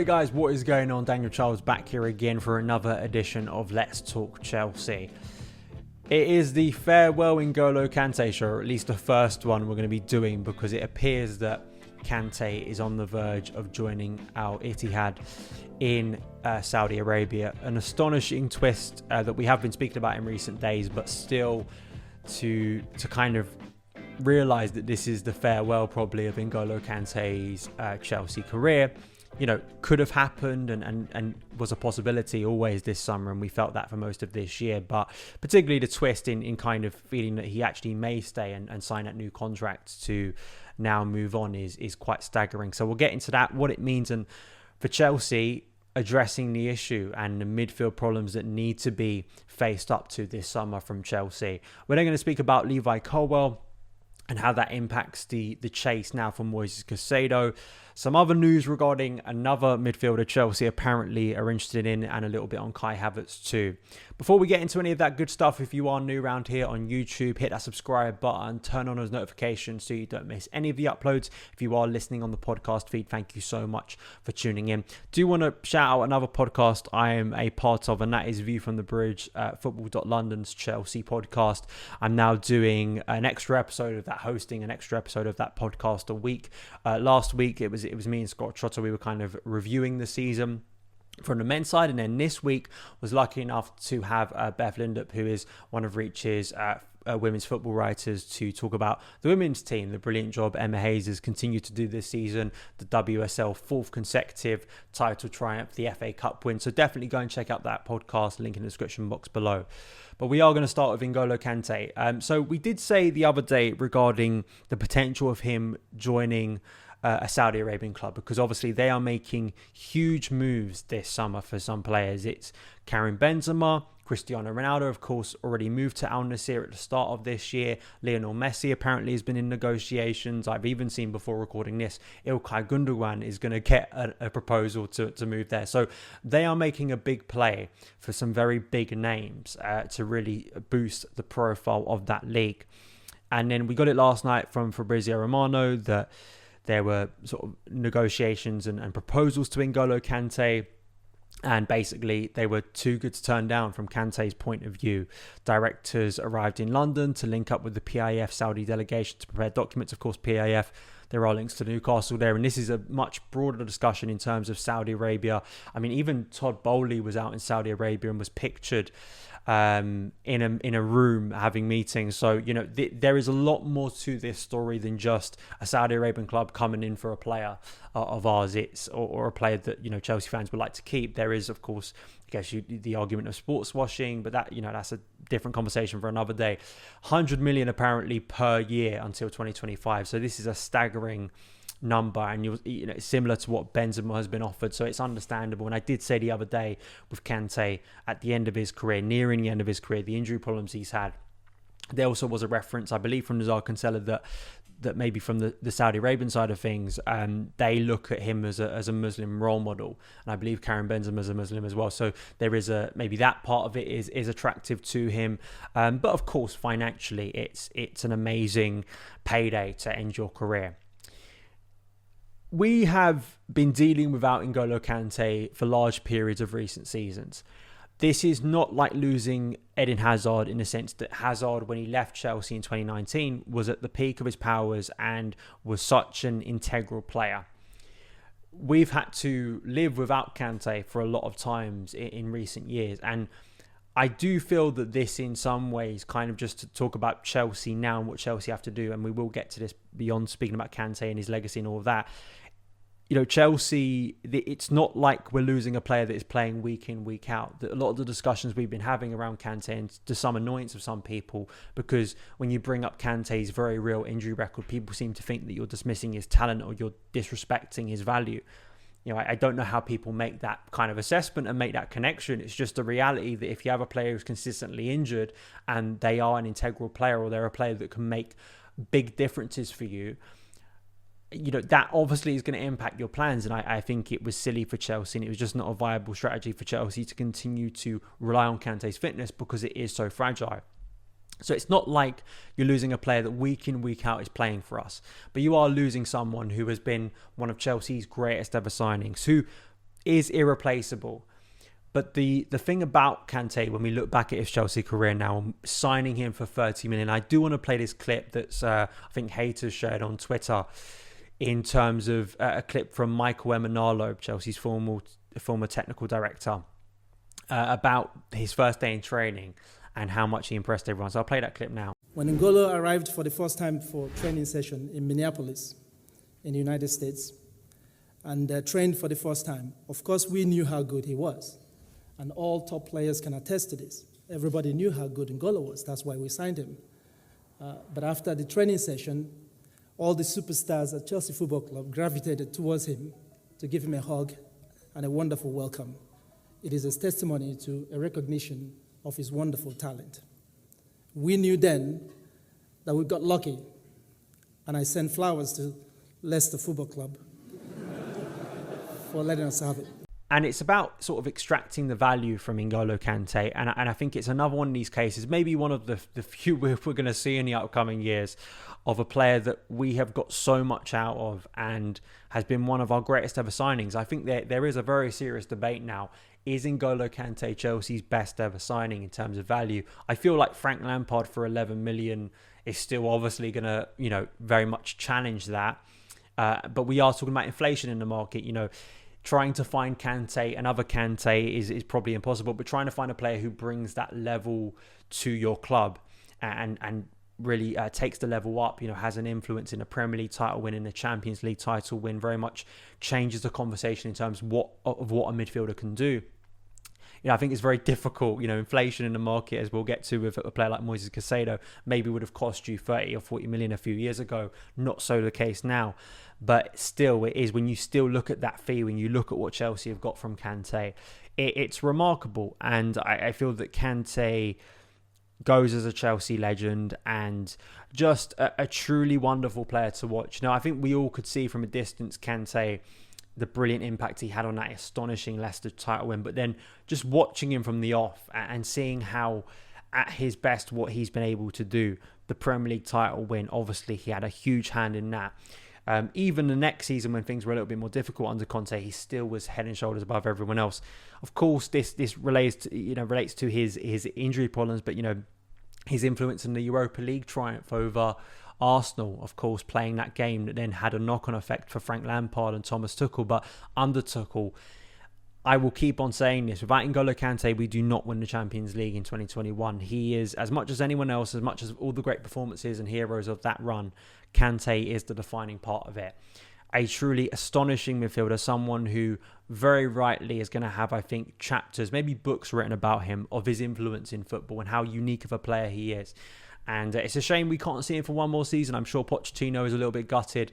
Hello guys, what is going on? Daniel Charles back here again for another edition of Let's Talk Chelsea. It is the farewell N'Golo Kante show, or at least the first one we're going to be doing, because it appears that Kante is on the verge of joining Al Ittihad in Saudi Arabia. An astonishing twist that we have been speaking about in recent days, but still to kind of realise that this is the farewell probably of N'Golo Kante's Chelsea career. You know, could have happened and was a possibility always this summer, and we felt that for most of this year. But particularly the twist in kind of feeling that he actually may stay and sign that new contract to now move on is quite staggering. So we'll get into that, what it means, and for Chelsea addressing the issue and the midfield problems that need to be faced up to this summer from Chelsea. We're then going to speak about Levi Colwill and how that impacts the chase now for Moises Caicedo. Some other news regarding another midfielder Chelsea apparently are interested in, and a little bit on Kai Havertz too. Before we get into any of that good stuff, if you are new around here on YouTube, hit that subscribe button, turn on those notifications so you don't miss any of the uploads. If you are listening on the podcast feed, thank you so much for tuning in. Do want to shout out another podcast I am a part of, and that is View from the Bridge, Football.London's Chelsea podcast. I'm now doing an extra episode of that, hosting an extra episode of that podcast a week. Last week it was me and Scott Trotter. We were kind of reviewing the season from the men's side, and then this week was lucky enough to have Beth Lindup, who is one of Reach's women's football writers, to talk about the women's team, the brilliant job Emma Hayes has continued to do this season, the WSL fourth consecutive title triumph, the FA Cup win. So definitely go and check out that podcast, link in the description box below. But we are going to start with N'Golo Kante. So we did say the other day regarding the potential of him joining a Saudi Arabian club, because obviously they are making huge moves this summer for some players. It's Karim Benzema, Cristiano Ronaldo, of course, already moved to Al Nassr at the start of this year. Lionel Messi apparently has been in negotiations. I've even seen before recording this, Ilkay Gundogan is going to get a proposal to move there. So they are making a big play for some very big names to really boost the profile of that league. And then we got it last night from Fabrizio Romano that there were sort of negotiations and proposals to N'Golo Kante, and basically they were too good to turn down from Kante's point of view. Directors arrived in London to link up with the PIF Saudi delegation to prepare documents. Of course, PIF, there are links to Newcastle there, and this is a much broader discussion in terms of Saudi Arabia. I mean, even Todd Bowley was out in Saudi Arabia and was pictured in a room having meetings. So, you know, there is a lot more to this story than just a Saudi Arabian club coming in for a player of ours. It's or a player that, you know, Chelsea fans would like to keep. There is, of course, I guess the argument of sports washing, but that, you know, that's a different conversation for another day. 100 million apparently per year until 2025. So this is a staggering number, and you know, it's similar to what Benzema has been offered, so it's understandable. And I did say the other day with Kante at the end of his career, nearing the end of his career, the injury problems he's had, there also was a reference, I believe, from Nazar Cancela that maybe from the Saudi Arabian side of things, they look at him as a Muslim role model, and I believe Karim Benzema is a Muslim as well. So there is maybe that part of it is attractive to him, but of course financially it's an amazing payday to end your career. We have been dealing without N'Golo Kante for large periods of recent seasons. This is not like losing Eden Hazard in the sense that Hazard, when he left Chelsea in 2019, was at the peak of his powers and was such an integral player. We've had to live without Kante for a lot of times in recent years, and I do feel that this in some ways, kind of just to talk about Chelsea now and what Chelsea have to do, and we will get to this beyond speaking about Kante and his legacy and all of that. You know, Chelsea, it's not like we're losing a player that is playing week in, week out. A lot of the discussions we've been having around Kante, and to some annoyance of some people, because when you bring up Kante's very real injury record, people seem to think that you're dismissing his talent or you're disrespecting his value. You know, I don't know how people make that kind of assessment and make that connection. It's just a reality that if you have a player who's consistently injured and they are an integral player, or they're a player that can make big differences for you, you know, that obviously is going to impact your plans. And I think it was silly for Chelsea, and it was just not a viable strategy for Chelsea to continue to rely on Kante's fitness because it is so fragile. So it's not like you're losing a player that week in, week out is playing for us, but you are losing someone who has been one of Chelsea's greatest ever signings, who is irreplaceable. But the thing about Kante, when we look back at his Chelsea career now, signing him for 30 million, I do want to play this clip that's, I think, Haters shared on Twitter, in terms of a clip from Michael Emenalo, Chelsea's former technical director, about his first day in training and how much he impressed everyone. So I'll play that clip now. When N'Golo arrived for the first time for training session in Minneapolis, in the United States, and trained for the first time, of course, we knew how good he was. And all top players can attest to this. Everybody knew how good N'Golo was. That's why we signed him. But after the training session, all the superstars at Chelsea Football Club gravitated towards him to give him a hug and a wonderful welcome. It is a testimony to a recognition of his wonderful talent. We knew then that we got lucky, and I sent flowers to Leicester Football Club for letting us have it. And it's about sort of extracting the value from N'Golo Kante. And I think it's another one of these cases, maybe one of the few we're going to see in the upcoming years, of a player that we have got so much out of and has been one of our greatest ever signings. I think there is a very serious debate now. Is N'Golo Kante Chelsea's best ever signing in terms of value? I feel like Frank Lampard for 11 million is still obviously going to, very much challenge that. But we are talking about inflation in the market, Trying to find Kante, another Kante, is probably impossible, but trying to find a player who brings that level to your club and really takes the level up, has an influence in a Premier League title win, in a Champions League title win, very much changes the conversation in terms of what a midfielder can do. I think it's very difficult. Inflation in the market, as we'll get to with a player like Moises Caicedo, maybe would have cost you 30 or 40 million a few years ago. Not so the case now. But still, it is, when you still look at that fee, when you look at what Chelsea have got from Kante, it's remarkable. And I feel that Kante goes as a Chelsea legend and just a truly wonderful player to watch. Now, I think we all could see from a distance Kante, the brilliant impact he had on that astonishing Leicester title win, but then just watching him from the off and seeing how at his best what he's been able to do, the Premier League title win, obviously he had a huge hand in that. Even the next season, when things were a little bit more difficult under Conte, he still was head and shoulders above everyone else. Of course, this relates to his injury problems, but his influence in the Europa League triumph over Arsenal, of course, playing that game that then had a knock-on effect for Frank Lampard and Thomas Tuchel. But under Tuchel, I will keep on saying this, without N'Golo Kante, we do not win the Champions League in 2021. He is, as much as anyone else, as much as all the great performances and heroes of that run, Kante is the defining part of it. A truly astonishing midfielder, someone who very rightly is going to have, I think, chapters, maybe books written about him, of his influence in football and how unique of a player he is. And it's a shame we can't see him for one more season. I'm sure Pochettino is a little bit gutted,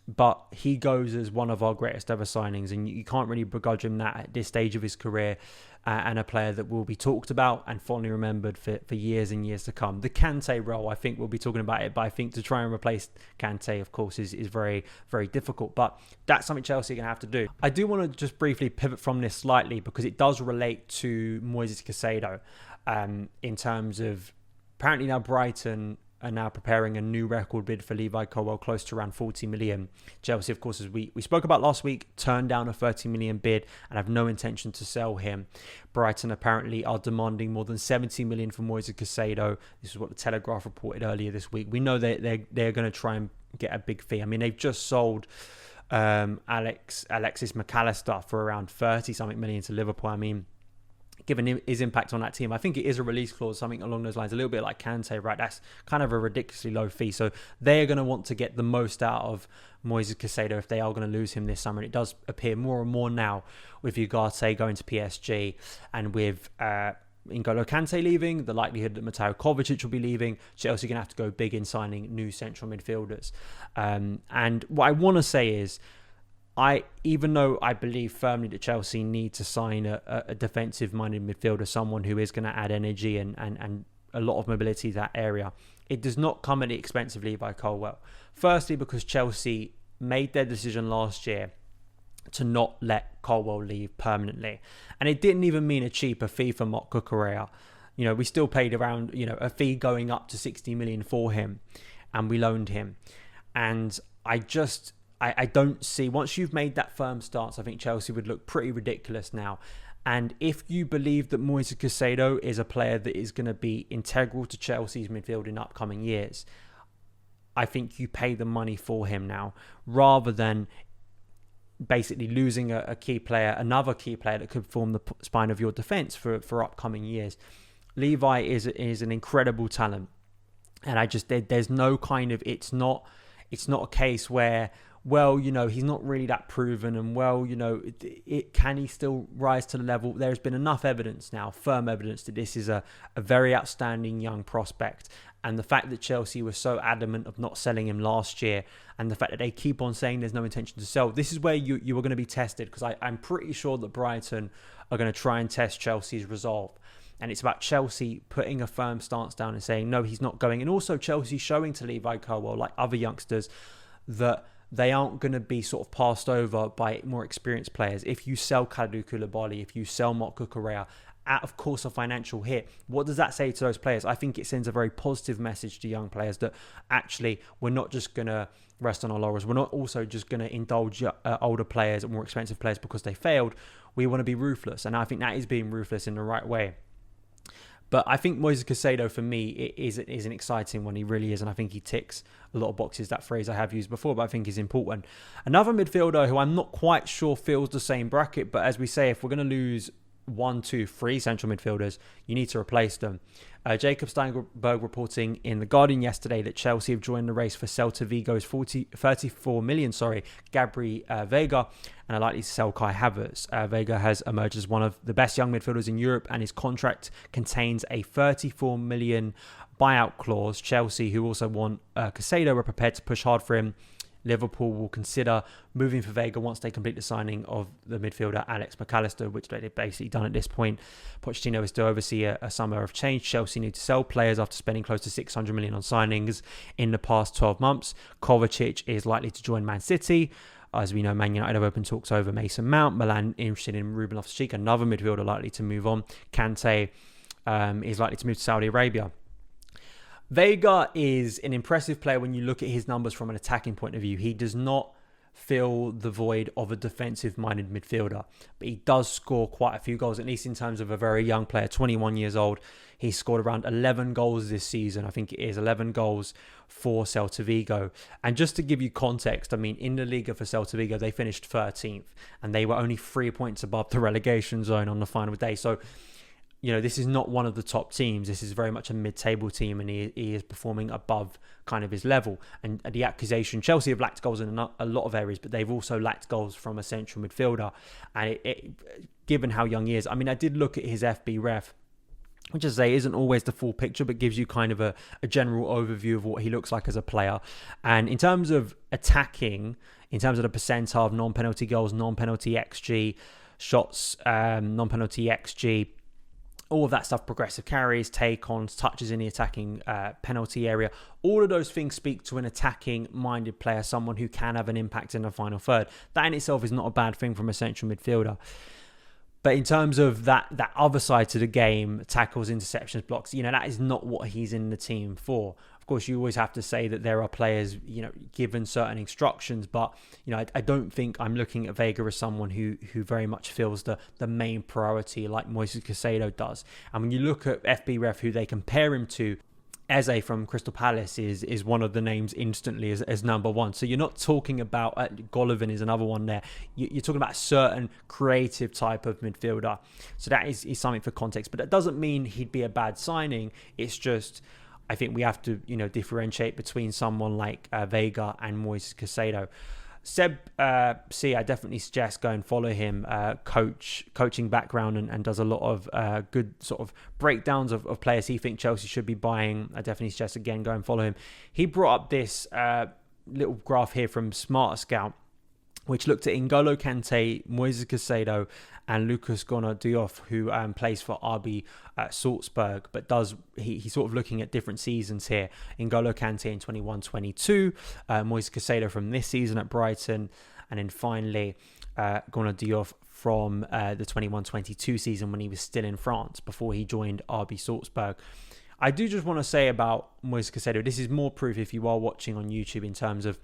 but he goes as one of our greatest ever signings, and you can't really begrudge him that at this stage of his career, and a player that will be talked about and fondly remembered for years and years to come. The Kante role, I think we'll be talking about it, but I think to try and replace Kante, of course, is very, very difficult. But that's something Chelsea are going to have to do. I do want to just briefly pivot from this slightly, because it does relate to Moises Caicedo, in terms of, apparently now Brighton are now preparing a new record bid for Levi Colwill, close to around 40 million. Chelsea, of course, as we spoke about last week, turned down a 30 million bid and have no intention to sell him. Brighton apparently are demanding more than 70 million for Moises Caicedo. This is what the Telegraph reported earlier this week. We know that they're going to try and get a big fee. I mean, they've just sold Alexis McAllister for around 30-something million to Liverpool. I mean, given his impact on that team, I think it is a release clause, something along those lines, a little bit like Kante, right? That's kind of a ridiculously low fee. So they're going to want to get the most out of Moises Caicedo if they are going to lose him this summer. And it does appear more and more now with Ugarte going to PSG and with N'Golo Kante leaving, the likelihood that Mateo Kovacic will be leaving. Chelsea are going to have to go big in signing new central midfielders. And what I want to say is, even though I believe firmly that Chelsea need to sign a defensive-minded midfielder, someone who is going to add energy and a lot of mobility to that area, it does not come at the expense of Levi Colwill. Firstly, because Chelsea made their decision last year to not let Colwill leave permanently. And it didn't even mean a cheaper fee for Marc Cucurella. We still paid around, a fee going up to 60 million for him, and we loaned him. And I don't see, once you've made that firm stance, I think Chelsea would look pretty ridiculous now. And if you believe that Moises Caicedo is a player that is going to be integral to Chelsea's midfield in upcoming years, I think you pay the money for him now, rather than basically losing a key player, another key player that could form the spine of your defence for upcoming years. Levi is an incredible talent. And there's no kind of, it's not a case where, well, he's not really that proven, and well, can he still rise to the level? There's been enough evidence now, firm evidence, that this is a very outstanding young prospect. And the fact that Chelsea was so adamant of not selling him last year, and the fact that they keep on saying there's no intention to sell, this is where you are going to be tested, because I'm pretty sure that Brighton are going to try and test Chelsea's resolve. And it's about Chelsea putting a firm stance down and saying, no, he's not going. And also Chelsea showing to Levi Colwill, like other youngsters, that they aren't going to be sort of passed over by more experienced players. If you sell Kalidou Koulibaly, if you sell Marc Cucurella, at, of course, a financial hit, what does that say to those players? I think it sends a very positive message to young players that actually we're not just going to rest on our laurels. We're not also just going to indulge older players and more expensive players because they failed. We want to be ruthless. And I think that is being ruthless in the right way. But I think Moises Caicedo, for me, is an exciting one. He really is. And I think he ticks a lot of boxes. That phrase I have used before, but I think is important. Another midfielder who I'm not quite sure fills the same bracket, but as we say, if we're going to lose 1, 2, 3 central midfielders, you need to replace them. Jacob Steinberg reporting in The Guardian yesterday that Chelsea have joined the race for Celta Vigo's 34 million, Gabri Veiga, and are likely to sell Kai Havertz. Veiga has emerged as one of the best young midfielders in Europe, and his contract contains a 34 million buyout clause. Chelsea, who also want Caicedo, are prepared to push hard for him. Liverpool will consider moving for Veiga once they complete the signing of the midfielder Alex McAllister, which they've basically done at this point. Pochettino is to oversee a summer of change. Chelsea need to sell players after spending close to 600 million on signings in the past 12 months. Kovacic is likely to join Man City. As we know, Man United have opened talks over Mason Mount. Milan interested in Ruben Loftus-Cheek, another midfielder likely to move on. Kante is likely to move to Saudi Arabia. Veiga is an impressive player when you look at his numbers from an attacking point of view. He does not fill the void of a defensive-minded midfielder, but he does score quite a few goals, at least in terms of a very young player, 21 years old. He scored around 11 goals this season. I think it is 11 goals for Celta Vigo. And just to give you context, I mean, in the Liga for Celta Vigo, they finished 13th, and they were only 3 points above the relegation zone on the final day. So, this is not one of the top teams. This is very much a mid-table team, and he is performing above kind of his level. And the accusation, Chelsea have lacked goals in a lot of areas, but they've also lacked goals from a central midfielder. And given how young he is, I mean, I did look at his FB ref, which I say isn't always the full picture, but gives you kind of a general overview of what he looks like as a player. And in terms of attacking, in terms of the percentile of non-penalty goals, non-penalty XG, shots, non-penalty XG, all of that stuff, progressive carries, take-ons, touches in the attacking penalty area. All of those things speak to an attacking-minded player, someone who can have an impact in the final third. That in itself is not a bad thing from a central midfielder. But in terms of that other side to the game, tackles, interceptions, blocks, that is not what he's in the team for. Of course, you always have to say that there are players, given certain instructions, but, I don't think I'm looking at Veiga as someone who very much feels the main priority like Moises Caicedo does. And when you look at FB Ref, who they compare him to, Eze from Crystal Palace is one of the names instantly as number one. So you're not talking about, Golovin is another one there. You're talking about a certain creative type of midfielder. So that is something for context. But that doesn't mean he'd be a bad signing. It's just, I think we have to, differentiate between someone like Veiga and Moises Caicedo. Seb C, I definitely suggest go and follow him. Coaching background and does a lot of good sort of breakdowns of players he thinks Chelsea should be buying. I definitely suggest, again, go and follow him. He brought up this little graph here from Smarter Scout, which looked at N'Golo Kante, Moises Caicedo, and Lucas Diop, who plays for RB Salzburg, but he's sort of looking at different seasons here. N'Golo Kante in 21-22, Moises Caicedo from this season at Brighton, and then finally Diop from the 21-22 season when he was still in France before he joined RB Salzburg. I do just want to say about Moises Caicedo, this is more proof if you are watching on YouTube in terms of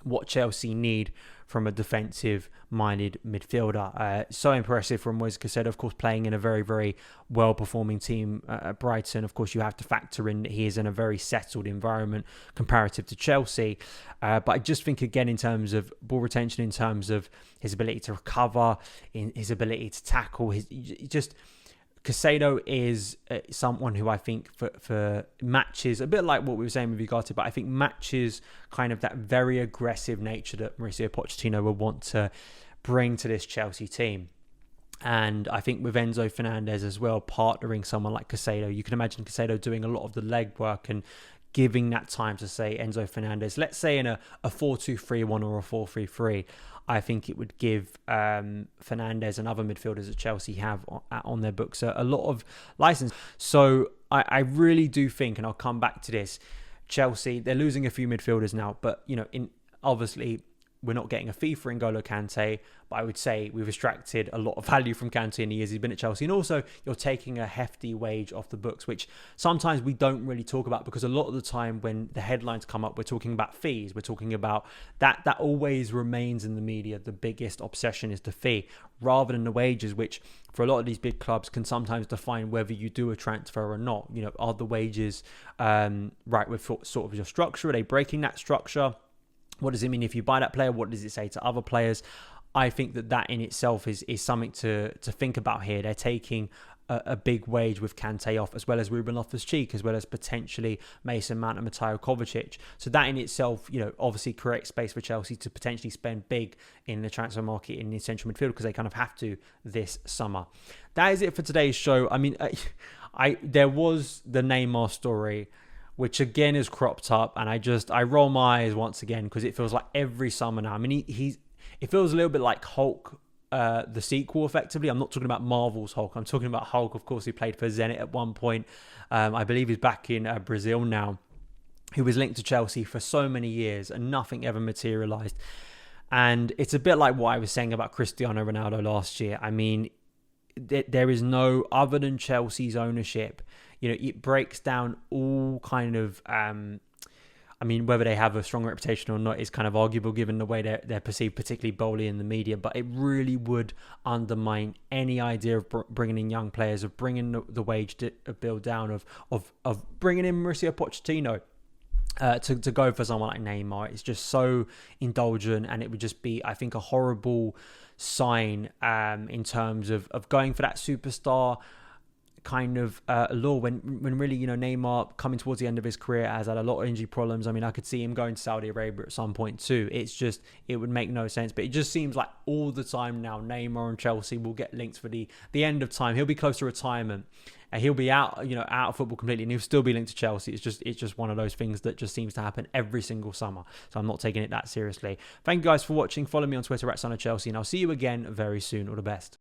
what Chelsea need from a defensive-minded midfielder. So impressive from Moises Caicedo, of course, playing in a very, very well-performing team at Brighton. Of course, you have to factor in that he is in a very settled environment comparative to Chelsea. But I just think, again, in terms of ball retention, in terms of his ability to recover, in his ability to tackle, Caicedo is someone who I think for matches, a bit like what we were saying with Ugarte, but I think matches kind of that very aggressive nature that Mauricio Pochettino would want to bring to this Chelsea team. And I think with Enzo Fernandez as well, partnering someone like Caicedo, you can imagine Caicedo doing a lot of the legwork and giving that time to, say, Enzo Fernandez, let's say in a 4-2-3-1 or a 4-3-3, I think it would give Fernandez and other midfielders that Chelsea have on their books a lot of license. So I really do think, and I'll come back to this, Chelsea, they're losing a few midfielders now, but obviously we're not getting a fee for N'Golo Kante, but I would say we've extracted a lot of value from Kante in the years he's been at Chelsea. And also, you're taking a hefty wage off the books, which sometimes we don't really talk about, because a lot of the time when the headlines come up, we're talking about fees. We're talking about that always remains in the media. The biggest obsession is the fee, rather than the wages, which for a lot of these big clubs can sometimes define whether you do a transfer or not. Are the wages right with sort of your structure? Are they breaking that structure? What does it mean if you buy that player? What does it say to other players? I think that in itself is something to think about here. They're taking a big wage with Kante off, as well as Ruben Loftus-Cheek, as well as potentially Mason Mount and Mateo Kovacic. So that in itself, obviously creates space for Chelsea to potentially spend big in the transfer market in the central midfield, because they kind of have to this summer. That is it for today's show. I mean, there was the Neymar story, which again is cropped up, and I roll my eyes once again, because it feels like every summer now. I mean, it feels a little bit like Hulk, the sequel, effectively. I'm not talking about Marvel's Hulk. I'm talking about Hulk, of course, who played for Zenit at one point. I believe he's back in Brazil now, who was linked to Chelsea for so many years, and nothing ever materialised. And it's a bit like what I was saying about Cristiano Ronaldo last year. I mean, there is no, other than Chelsea's ownership, it breaks down all kind of, whether they have a strong reputation or not is kind of arguable given the way they're perceived, particularly boldly in the media, but it really would undermine any idea of bringing in young players, of bringing the wage bill down, of bringing in Mauricio Pochettino. To go for someone like Neymar. It's just so indulgent, and it would just be, I think, a horrible sign in terms of going for that superstar kind of law when really, Neymar coming towards the end of his career has had a lot of injury problems. I mean, I could see him going to Saudi Arabia at some point too. It would make no sense, but it just seems like all the time now Neymar and Chelsea will get linked for the end of time. He'll be close to retirement and he'll be out of football completely, and he'll still be linked to Chelsea. It's just one of those things that just seems to happen every single summer. So I'm not taking it that seriously. Thank you guys for watching. Follow me on Twitter at SonOfChelsea, and I'll see you again very soon. All the best.